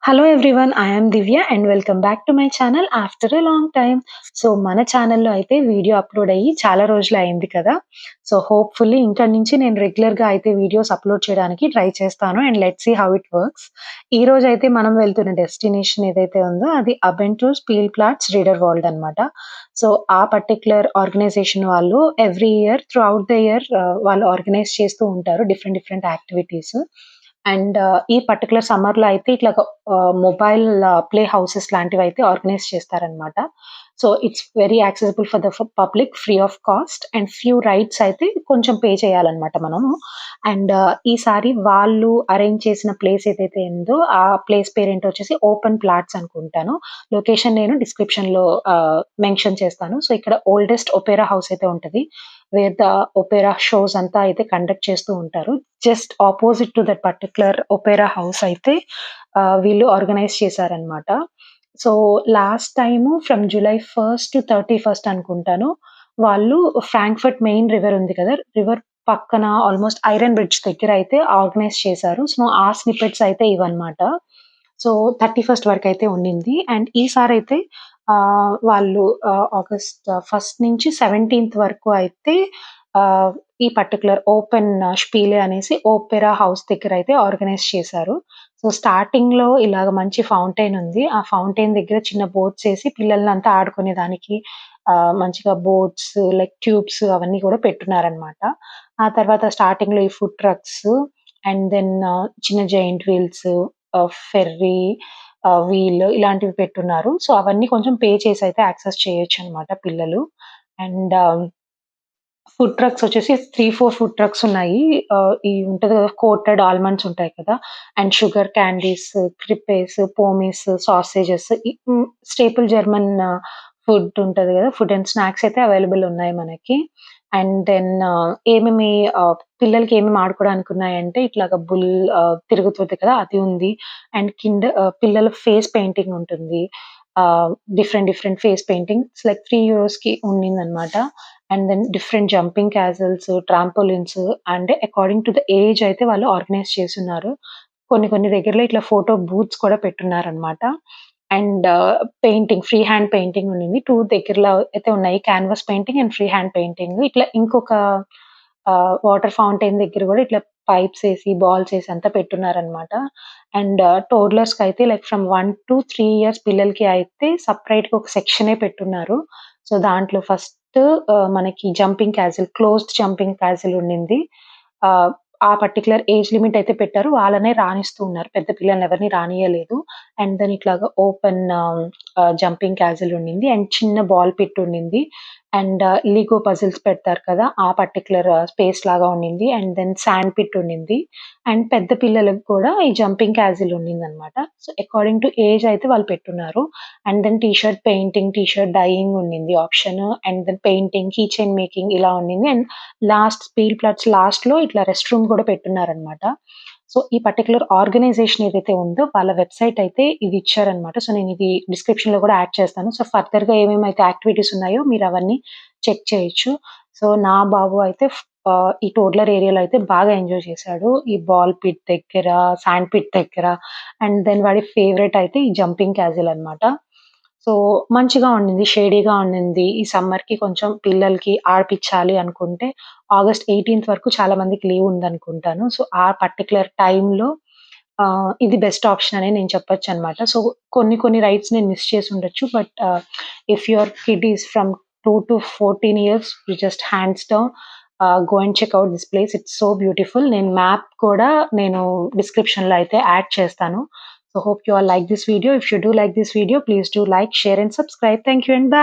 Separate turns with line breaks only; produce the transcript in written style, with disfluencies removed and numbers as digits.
Hello everyone. I am Divya and welcome back to my channel after a long time. So, మన ఛానల్‌లో అయితే video upload అయ్యి చాలా రోజులు అయింది కదా! సో, హోప్‌ఫుల్లీ ఇంక నుంచి నేను రెగ్యులర్‌గా అయితే వీడియోస్ అప్‌లోడ్ చేయడానికి ట్రై చేస్తాను and let's see how it works. ఈరోజైతే మనం వెళ్తున్న డెస్టినేషన్ ఏదైతే ఉందో అది adventure steel plants reader world అనమాట. సో, ఆ పర్టిక్యులర్ ఆర్గనైజేషన్ వాళ్ళు every year throughout the year వాళ్ళు ఆర్గనైజ్ చేస్తూ ఉంటారు డిఫరెంట్ డిఫరెంట్ యాక్టివిటీస్. అండ్ ఈ పర్టిక్యులర్ సమ్మర్‌లో అయితే ఇట్లాగా మొబైల్ ప్లే హౌసెస్ లాంటివైతే ఆర్గనైజ్ చేస్తారనమాట. So, it's very accessible for the public free of cost and few rides అయితే కొంచెం పే చేయాలనమాట మనము. అండ్ ఈసారి వాళ్ళు అరేంజ్ చేసిన ప్లేస్ ఏదైతే ఉందో, ఆ ప్లేస్ పేరేంటో వచ్చేసి ఓపెన్ ప్లాట్స్ అనుకుంటాను. లొకేషన్ నేను డిస్క్రిప్షన్‌లో మెన్షన్ చేస్తాను. సో, ఇక్కడ ఓల్డెస్ట్ ఒపేరా హౌస్ అయితే ఉంటది. వేర్ ద ఒపేరా షోస్ అంతా అయితే కండక్ట్ చేస్తూ ఉంటారు. Just opposite to that particular Opera house అయితే వీళ్ళు ఆర్గనైజ్ చేశారనమాట. So, last time from July 1-31 అనుకుంటాను. వాళ్ళు ఫ్రాంక్‌ఫర్ట్ మెయిన్ రివర్ ఉంది కదా! రివర్ పక్కన ఆల్‌మోస్ట్ ఐరన్ బ్రిడ్జ్ దగ్గర అయితే ఆర్గనైజ్ చేశారు. సో, ఆ స్నిప్పెట్స్ అయితే ఇవన్నమాట. సో, 31 వరకైతే ఉండింది. అండ్ ఈసారైతే వాళ్ళు ఆగస్ట్ 1 నుంచి 17థ్ వరకు అయితే ఆహ్, ఈ పర్టిక్యులర్ ఓపెన్ స్పీలే అనేసి ఓపెరా హౌస్ దగ్గరైతే ఆర్గనైజ్ చేశారు. సో, స్టార్టింగ్‌లో ఇలాగ మంచి ఫౌంటైన్ ఉంది. ఆ ఫౌంటైన్ దగ్గర చిన్న బోట్స్ ఏసి పిల్లలనంతా ఆడుకునేదానికి మంచిగా బోట్స్ లైక్ ట్యూబ్స్ అవన్నీ కూడా పెట్టున్నారనమాట. ఆ తర్వాత స్టార్టింగ్‌లో ఈ ఫుడ్ ట్రక్స్ అండ్ దెన్ చిన్న జెయింట్ వీల్స్, ఫెర్రీ, వీల్ ఇలాంటివి పెట్టున్నారు. సో, అవన్నీ కొంచెం పే చేసైతే యాక్సెస్ చేయొచ్చనమాట పిల్లలు. అండ్ ఫుడ్ ట్రక్స్ వచ్చేసి 3, 4 ఫుడ్ ట్రక్స్ ఉన్నాయి. ఈ ఉంటది కదా! కోటెడ్ ఆల్మండ్స్ ఉంటాయి కదా! And sugar candies, crepes, pommes, sausages staple German food ఉంటది కదా! ఫుడ్ అండ్ స్నాక్స్ అయితే అవైలబుల్ ఉన్నాయి మనకి. అండ్ దెన్ ఏమేమి పిల్లలకి ఏమేమి ఆడుకోవడానికి ఉన్నాయంటే ఇట్లాగా తిరుగుతది కదా! అది ఉంది. అండ్ కింద పిల్లల ఫేస్ పెయింటింగ్ ఉంటుంది. Different different face paintings like 3 యూరోస్‌కి ఉండిందనమాట. And then different jumping castles, trampolines and according to the age అయితే వాళ్ళు ఆర్గనైజ్ చేసున్నారు. కొన్ని కొన్ని దగ్గరలో ఇట్లా ఫోటో బూత్స్ కూడా పెట్టున్నారనమాట. అండ్ ఫ్రీ హ్యాండ్ పెయింటింగ్ ఉండింది. 2 దగ్గరలో అయితే ఉన్నాయి. Canvas painting and free hand painting. ఇట్లా ఇంకొక వాటర్ ఫౌంటైన్ దగ్గర గూడా ఇట్లా పైప్స్ ఏసి, బాల్స్ ఏసి అంతా పెట్టున్నారనమాట. అండ్ టోడ్లర్స్‌కైతే లైక్ ఫ్రమ్ 1-3 ఇయర్స్ పిల్లలకి అయితే సెపరేట్‌గా ఒక సెక్షనే పెట్టున్నారు. సో, దాంట్లో ఫస్ట్ మనకి jumping castle, closed jumping castle ఉండింది. ఆహ్, ఆ పర్టిక్యులర్ ఏజ్ లిమిట్ అయితే పెట్టారు. వాళ్ళనే రానిస్తూ ఉన్నారు. పెద్ద పిల్లల్ని ఎవరిని రానీయలేదు. అండ్ దెన్ ఇట్లాగా ఓపెన్ జంపింగ్ క్యాసిల్ ఉండింది. అండ్ చిన్న బాల్ పిట్ ఉండింది. అండ్ లీగో పజిల్స్ పెడతారు కదా! ఆ పర్టిక్యులర్ స్పేస్ లాగా ఉండింది. అండ్ దెన్ సాండ్ పిట్ ఉండింది. అండ్ పెద్ద పిల్లలకి కూడా ఈ జంపింగ్ క్యాసిల్ ఉండిందనమాట. సో, అకార్డింగ్ టు ఏజ్ అయితే వాళ్ళు పెట్టున్నారు. And then T shirt painting, T shirt dyeing ఉండింది option. And then painting, key chain making ఇలా ఉండింది. అండ్ స్టీల్ ప్లాట్స్ లాస్ట్‌లో ఇట్లా రెస్ట్ రూమ్ కూడా పెట్టున్నారనమాట. సో, ఈ పర్టిక్యులర్ ఆర్గనైజేషన్ ఏదైతే ఉందో వాళ్ళ వెబ్‌సైట్ అయితే ఇది ఇచ్చారనమాట. సో, నేనిది డిస్క్రిప్షన్‌లో కూడా యాడ్ చేస్తాను. సో, ఫర్దర్‌గా ఏమేమైతే యాక్టివిటీస్ ఉన్నాయో మీరవన్నీ చెక్ చేయొచ్చు. సో, నా బాబు అయితే ఈ టోడ్లర్ ఏరియాలో అయితే బాగా ఎంజాయ్ చేశాడు. ఈ బాల్ పిట్ దగ్గర, సాండ్ పిట్ దగ్గర అండ్ దెన్ వాడి ఫేవరెట్ అయితే ఈ జంపింగ్ క్యాసిల్ అనమాట. సో, మంచిగా ఉండింది. షేడీగా ఉండింది. ఈ సమ్మర్‌కి కొంచెం పిల్లలకి ఆడిపిచ్చాలి అనుకుంటే ఆగస్ట్ 18థ్ వరకు చాలా మందికి లీవ్ ఉందనుకుంటాను. సో, ఆ పర్టిక్యులర్ టైమ్‌లో ఇది బెస్ట్ ఆప్షన్ అని నేను చెప్పొచ్చనమాట. సో, కొన్ని కొన్ని రైడ్స్ నేను మిస్ చేసుండొచ్చు. But if your kid is from 2-14 years you just hands down go and check out this place. It's so beautiful. నేను మ్యాప్ కూడా నేను డిస్క్రిప్షన్‌లో అయితే యాడ్ చేస్తాను. So hope you all like this video. If you do like this video, please do like, share and subscribe. Thank you and bye.